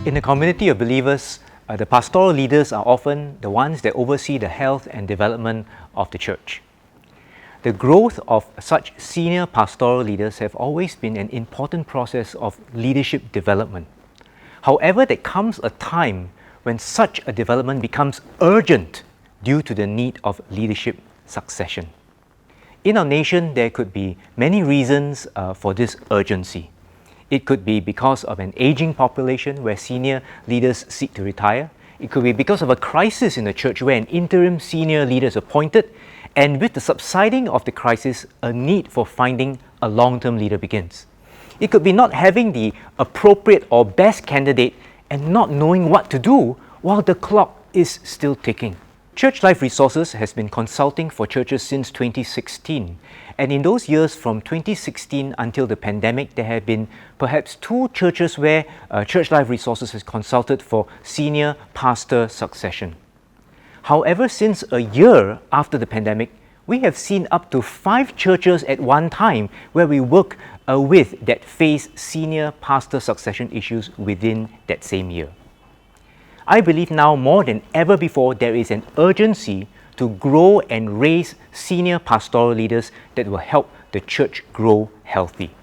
In a community of believers, the pastoral leaders are often the ones that oversee the health and development of the church. The growth of such senior pastoral leaders have always been an important process of leadership development. However, there comes a time when such a development becomes urgent due to the need of leadership succession. In our nation, there could be many reasons for this urgency. It could be because of an aging population where senior leaders seek to retire. It could be because of a crisis in the church where an interim senior leader is appointed, and with the subsiding of the crisis, a need for finding a long-term leader begins. It could be not having the appropriate or best candidate and not knowing what to do while the clock is still ticking. Church Life Resources has been consulting for churches since 2016, and in those years from 2016 until the pandemic, there have been perhaps 2 churches where Church Life Resources has consulted for senior pastor succession. However, since a year after the pandemic, we have seen up to 5 churches at one time where we work with that face senior pastor succession issues within that same year. I believe now more than ever before there is an urgency to grow and raise senior pastoral leaders that will help the church grow healthy.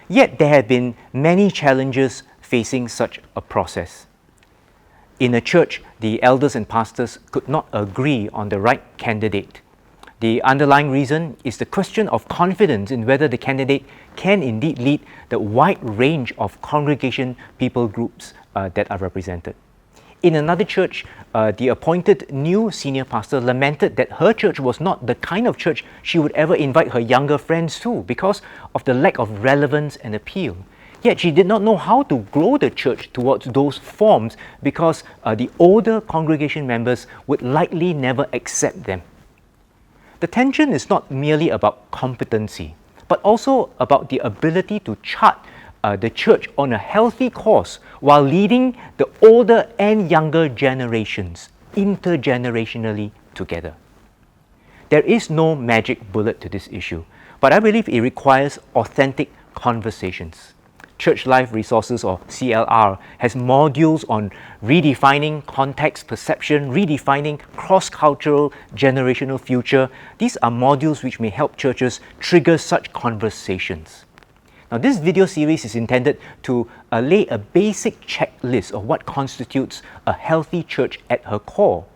Yet there have been many challenges facing such a process. In a church, the elders and pastors could not agree on the right candidate. The underlying reason is the question of confidence in whether the candidate can indeed lead the wide range of congregation people groups that are represented. In another church, the appointed new senior pastor lamented that her church was not the kind of church she would ever invite her younger friends to because of the lack of relevance and appeal. Yet she did not know how to grow the church towards those forms because the older congregation members would likely never accept them. The tension is not merely about competency, but also about the ability to chart the church on a healthy course while leading the older and younger generations intergenerationally together. There is no magic bullet to this issue, but I believe it requires authentic conversations. Church Life Resources, or CLR, has modules on redefining context perception, redefining cross-cultural generational future. These are modules which may help churches trigger such conversations. Now, this video series is intended to lay a basic checklist of what constitutes a healthy church at her core.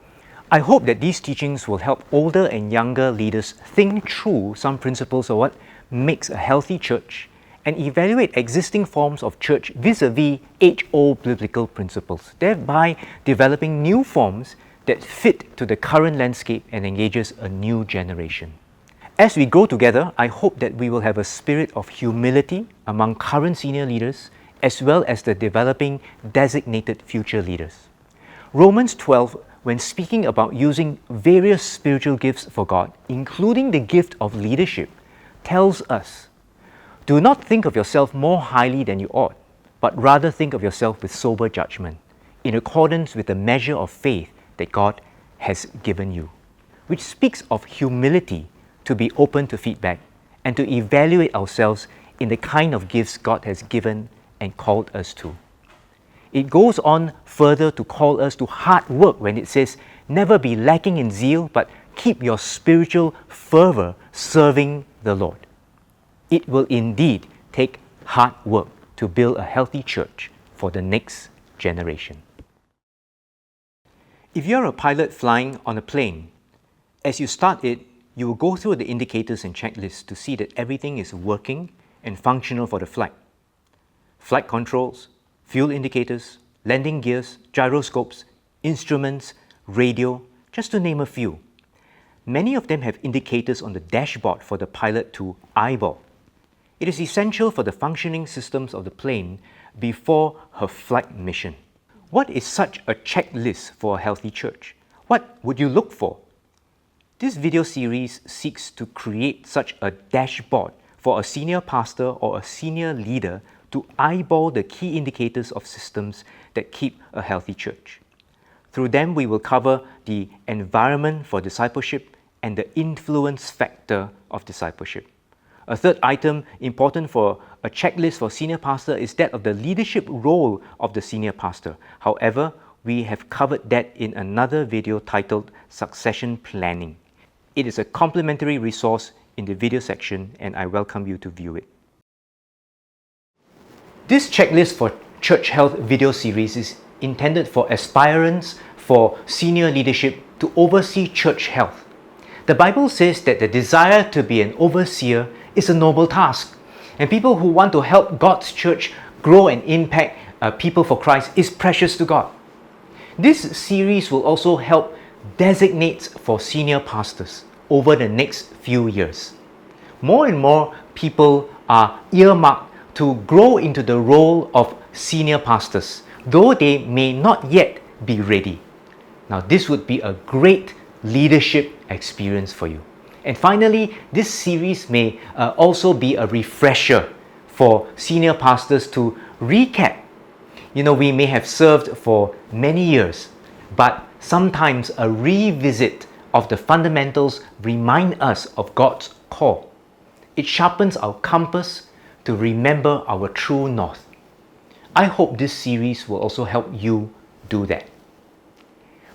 I hope that these teachings will help older and younger leaders think through some principles of what makes a healthy church and evaluate existing forms of church vis-a-vis age-old biblical principles, thereby developing new forms that fit to the current landscape and engages a new generation. As we grow together, I hope that we will have a spirit of humility among current senior leaders as well as the developing designated future leaders. Romans 12, when speaking about using various spiritual gifts for God, including the gift of leadership, tells us, "Do not think of yourself more highly than you ought, but rather think of yourself with sober judgment, in accordance with the measure of faith that God has given you," which speaks of humility to be open to feedback and to evaluate ourselves in the kind of gifts God has given and called us to. It goes on further to call us to hard work when it says, "Never be lacking in zeal, but keep your spiritual fervor serving the Lord." It will indeed take hard work to build a healthy church for the next generation. If you're a pilot flying on a plane, as you start it, you will go through the indicators and checklists to see that everything is working and functional for the flight. Flight controls, fuel indicators, landing gears, gyroscopes, instruments, radio, just to name a few. Many of them have indicators on the dashboard for the pilot to eyeball. It is essential for the functioning systems of the plane before her flight mission. What is such a checklist for a healthy church? What would you look for? This video series seeks to create such a dashboard for a senior pastor or a senior leader to eyeball the key indicators of systems that keep a healthy church. Through them, we will cover the environment for discipleship and the influence factor of discipleship. A third item important for a checklist for senior pastor is that of the leadership role of the senior pastor. However, we have covered that in another video titled Succession Planning. It is a complimentary resource in the video section and I welcome you to view it. This checklist for church health video series is intended for aspirants for senior leadership to oversee church health. The Bible says that the desire to be an overseer is a noble task, and people who want to help God's church grow and impact people for Christ is precious to God. This series will also help designate for senior pastors over the next few years. More and more people are earmarked to grow into the role of senior pastors, though they may not yet be ready. Now, this would be a great leadership experience for you. And finally, this series may also be a refresher for senior pastors to recap. We may have served for many years, but sometimes a revisit of the fundamentals remind us of God's call. It sharpens our compass to remember our true north. I hope this series will also help you do that.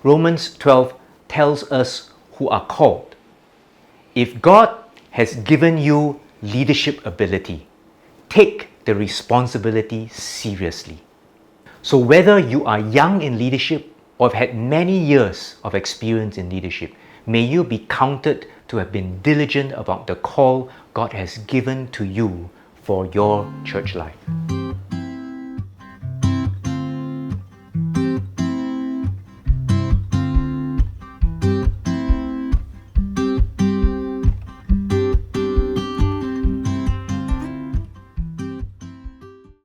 Romans 12 tells us who are called. If God has given you leadership ability, take the responsibility seriously. So whether you are young in leadership or have had many years of experience in leadership, may you be counted to have been diligent about the call God has given to you for your church life.